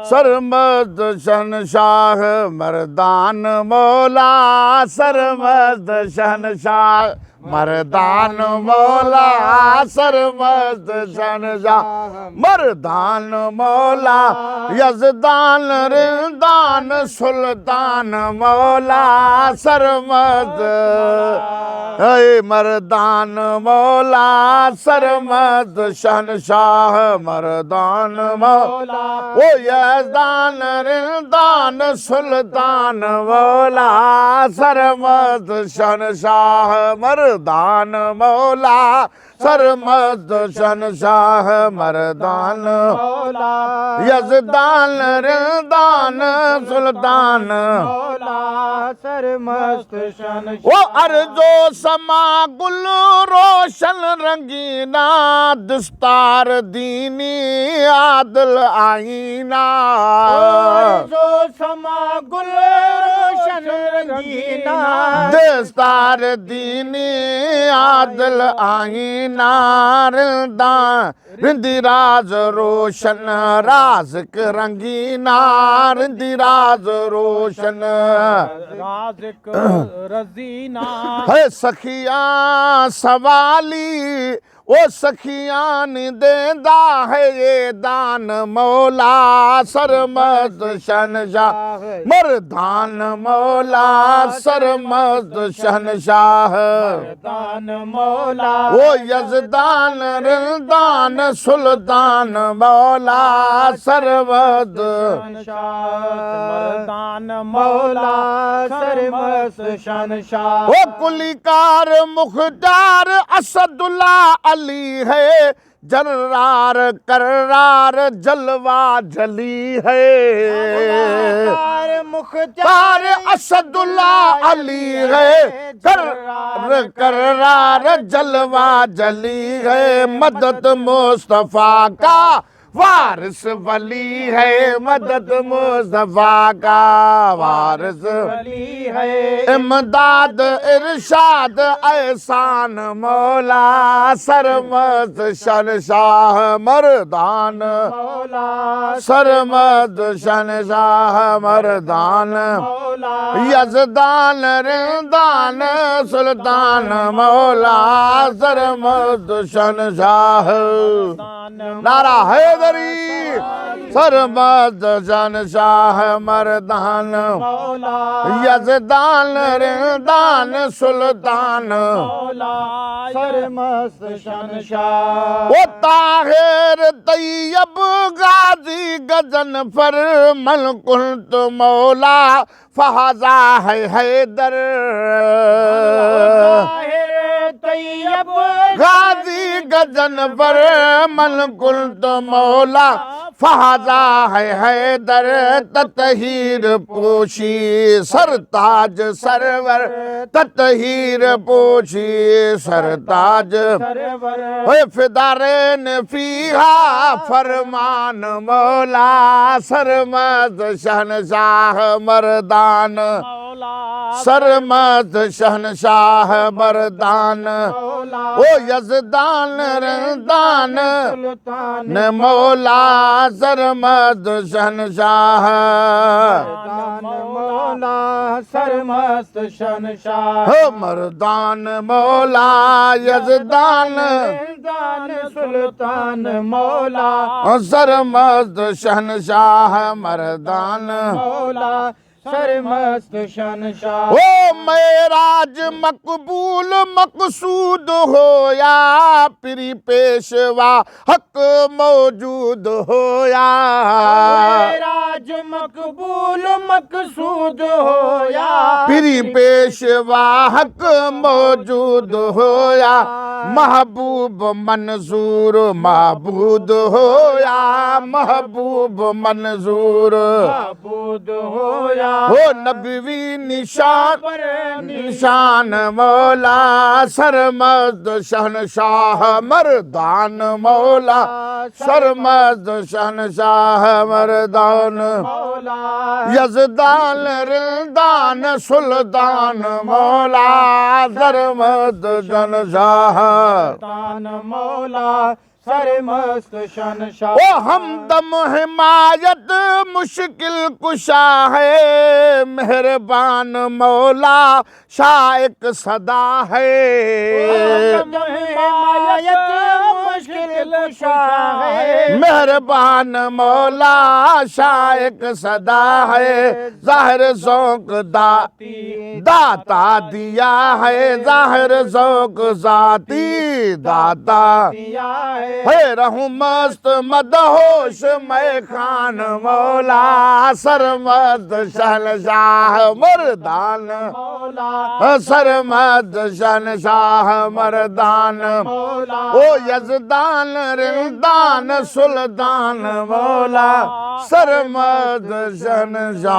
सरमस्त शहनशाह मर्दान मौला, सरमस्त शहनशाह मर्दान मौला, सरमस्त शहनशाह मर्दान मौला, यज़दान रिंदान सुल्तान मौला, सरमस्त मर्दान मौला, सरमस्त शहनशाह मर्दान मौला, ओ यज़दान रिंदान सुल्तान मौला, सरमस्त शहनशाह मर्दान मौला, सरमस्त शहनशाह मर्दान मौला, यज़दान रिंदान सुल्तान मौला, सरमस्त शहनशाह। वो अर्जो समा गुल रोशन रंगीना, दस्तार दीनी आदल आईना, जो समा गुल रोशन रंगीना, दस्तार दीनी आदल आईना, रिंदिराज रोशन राज़िक रंगीना, रिंदिराज रोशन राज़िक रज़ीना, है सखिया सवाली, वो सखियान देंदा है ये दान मौला, सरमस्त शहनशाह मर्दान मौला, सरमस्त शहनशाह मर्दान मौला, वो यज़दान रिंदान सुल्तान मौला, सरमस्त मर्दान मौला, सरमस्त शहनशाह। वो कुलिकार मुख्तार असदुल्ला अली है, जर्रार कर्रार जलवा जली है, मुख्तार असदुल्ला अली है, कर्रार जलवा जली है, मदद मुस्तफा का वारिस वली है, मदद मुस्तफा का वारिस वली है, इमदाद इरशाद एहसान मौला, सरमस्त शहनशाह मर्दान मौला, सरमस्त शहनशाह मर्दान मौला, यज़दान रिंदान सुल्तान मौला, सरमस्त शहनशाह। नारा हैदरी, सरमस्त शहनशाह मर्दान मौला, यज़दान रिंदान सुल्तान मौला, सरमस्त शहनशाह। वो ताहिर तैयब गाजी गजन पर मलकुल्त मौला, फहाजा है हैदर, तैयब गाजी गजन पर मलकुल्त मौला, फहाजा है हैदर, ततहीर पोशी सरताज सरवर, ततहीर पोशी सरताज सरवर, फिदारेन फीहा फरमान मौला, सरमस्त शहनशाह मर्दान मौला, सरमस्त शहनशाह मर्दान, मौला, ओ यज़दान रिंदान सुल्तान न मौला, सरमस्त शहनशाह मौला, सरमस्त शहनशाह। हो मर्दान मौला, यज़दान दान सुल्तान मौला, सरमस्त शहनशाह मर्दान, मौला, सरमस्त शहनशाह। ओ मेराज मकबूल मकसूद होया, पिरी पेशवा हक मौजूद होया, राज मकबूल मकसूद होया, पिरी पेशवा हक मौजूद होया, महबूब मंजूर महबूद होया, महबूब मंजूर महबूद होया, हो नबवी निशान निशान मौला, सरमस्त शहनशाह मर्दान मौला, सरमस्त शहनशाह मर्दान मौला, यज़दान रिंदान सुल्तान मौला, सरमस्त शहनशाह तान मौला, सरमस्त शहनशाह। ओ हमदम हिमायत मुश्किल कुशा है, मेहरबान मौला शाइक सदा है। हिमायत मुश्किल कुशा है, मेहरबान मौला शाइक सदा है। ज़ाहिर ज़ौक़ दाता दिया है, ज़ाहिर ज़ौक़ ज़ाती दाता है। रहूं मस्त मदहोश मैं खान मौला, सरमस्त शहनशाह मर्दान, सरमस्त शहनशाह मर्दान। ओ यज़दान रिंदान सुल्तान मौला, सरमस्त शहनशाह।